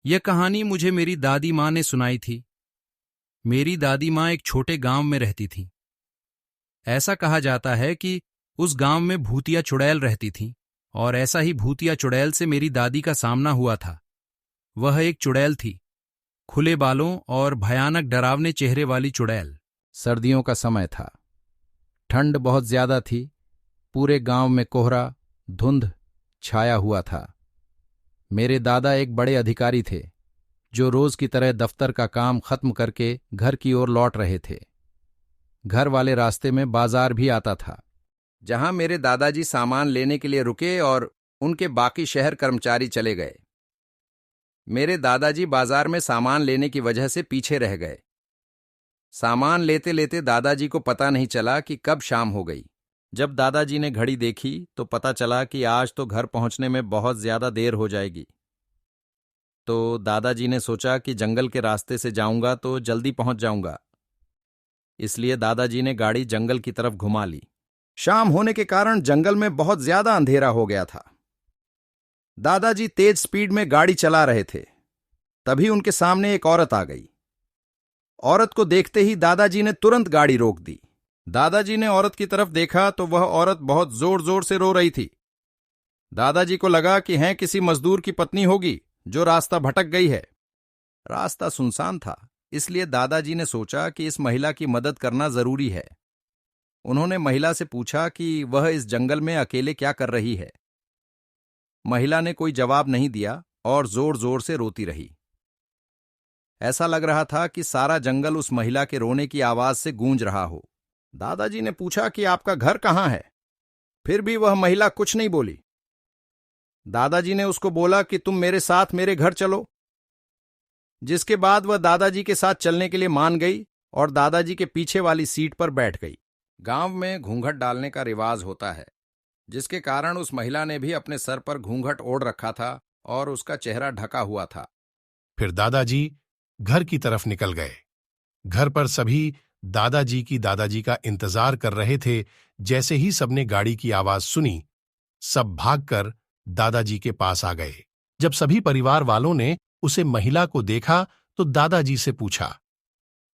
यह कहानी मुझे मेरी दादी माँ ने सुनाई थी। मेरी दादी माँ एक छोटे गांव में रहती थी। ऐसा कहा जाता है कि उस गांव में भूतिया चुड़ैल रहती थीं, और ऐसा ही भूतिया चुड़ैल से मेरी दादी का सामना हुआ था। वह एक चुड़ैल थी, खुले बालों और भयानक डरावने चेहरे वाली चुड़ैल। सर्दियों का समय था। ठंड बहुत ज्यादा थी। पूरे गांव में कोहरा, धुंध छाया हुआ था। मेरे दादा एक बड़े अधिकारी थे, जो रोज की तरह दफ्तर का काम खत्म करके घर की ओर लौट रहे थे। घर वाले रास्ते में बाजार भी आता था, जहां मेरे दादाजी सामान लेने के लिए रुके और उनके बाकी शहर कर्मचारी चले गए। मेरे दादाजी बाजार में सामान लेने की वजह से पीछे रह गए। सामान लेते लेते दादाजी को पता नहीं चला कि कब शाम हो गई। जब दादाजी ने घड़ी देखी तो पता चला कि आज तो घर पहुंचने में बहुत ज्यादा देर हो जाएगी। तो दादाजी ने सोचा कि जंगल के रास्ते से जाऊंगा तो जल्दी पहुंच जाऊंगा। इसलिए दादाजी ने गाड़ी जंगल की तरफ घुमा ली। शाम होने के कारण जंगल में बहुत ज्यादा अंधेरा हो गया था। दादाजी तेज स्पीड में गाड़ी चला रहे थे। तभी उनके सामने एक औरत आ गई। औरत को देखते ही दादाजी ने तुरंत गाड़ी रोक दी। दादाजी ने औरत की तरफ देखा तो वह औरत बहुत जोर जोर से रो रही थी। दादाजी को लगा कि हैं किसी मजदूर की पत्नी होगी जो रास्ता भटक गई है। रास्ता सुनसान था, इसलिए दादाजी ने सोचा कि इस महिला की मदद करना जरूरी है। उन्होंने महिला से पूछा कि वह इस जंगल में अकेले क्या कर रही है। महिला ने कोई जवाब नहीं दिया और जोर जोर से रोती रही। ऐसा लग रहा था कि सारा जंगल उस महिला के रोने की आवाज से गूंज रहा हो। दादाजी ने पूछा कि आपका घर कहां है? फिर भी वह महिला कुछ नहीं बोली। दादाजी ने उसको बोला कि तुम मेरे साथ मेरे घर चलो। जिसके बाद वह दादाजी के साथ चलने के लिए मान गई और दादाजी के पीछे वाली सीट पर बैठ गई। गांव में घूंघट डालने का रिवाज होता है, जिसके कारण उस महिला ने भी अपने सर पर घूंघट ओढ़ रखा था और उसका चेहरा ढका हुआ था। फिर दादाजी घर की तरफ निकल गए। घर पर सभी दादाजी का इंतजार कर रहे थे। जैसे ही सबने गाड़ी की आवाज सुनी, सब भागकर दादाजी के पास आ गए। जब सभी परिवार वालों ने उसे महिला को देखा तो दादाजी से पूछा।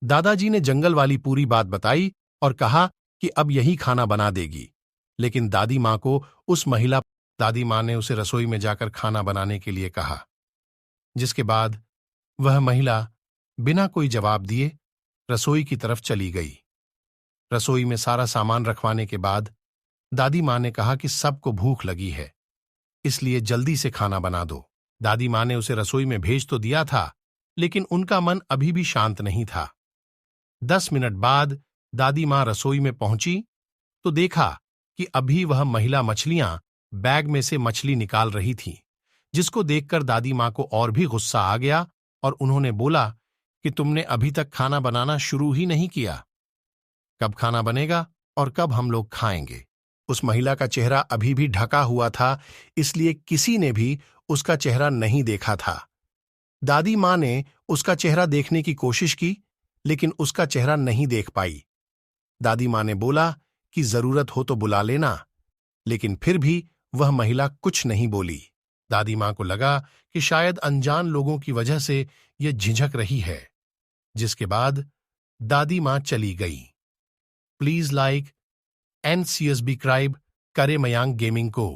दादाजी ने जंगल वाली पूरी बात बताई और कहा कि अब यही खाना बना देगी। लेकिन दादी माँ ने उसे रसोई में जाकर खाना बनाने के लिए कहा। जिसके बाद वह महिला बिना कोई जवाब दिए रसोई की तरफ चली गई। रसोई में सारा सामान रखवाने के बाद दादी माँ ने कहा कि सबको भूख लगी है, इसलिए जल्दी से खाना बना दो। दादी माँ ने उसे रसोई में भेज तो दिया था, लेकिन उनका मन अभी भी शांत नहीं था। 10 मिनट बाद दादी माँ रसोई में पहुंची तो देखा कि अभी वह महिला मछलियां बैग में से मछली निकाल रही थी, जिसको देखकर दादी माँ को और भी गुस्सा आ गया और उन्होंने बोला कि तुमने अभी तक खाना बनाना शुरू ही नहीं किया। कब खाना बनेगा और कब हम लोग खाएंगे? उस महिला का चेहरा अभी भी ढका हुआ था, इसलिए किसी ने भी उसका चेहरा नहीं देखा था। दादी माँ ने उसका चेहरा देखने की कोशिश की, लेकिन उसका चेहरा नहीं देख पाई। दादी माँ ने बोला कि जरूरत हो तो बुला लेना, लेकिन फिर भी वह महिला कुछ नहीं बोली। दादी माँ को लगा कि शायद अनजान लोगों की वजह से यह झिझक रही है। जिसके बाद दादी माँ चली गई। प्लीज लाइक एंड सब्सक्राइब करें मयांक गेमिंग को।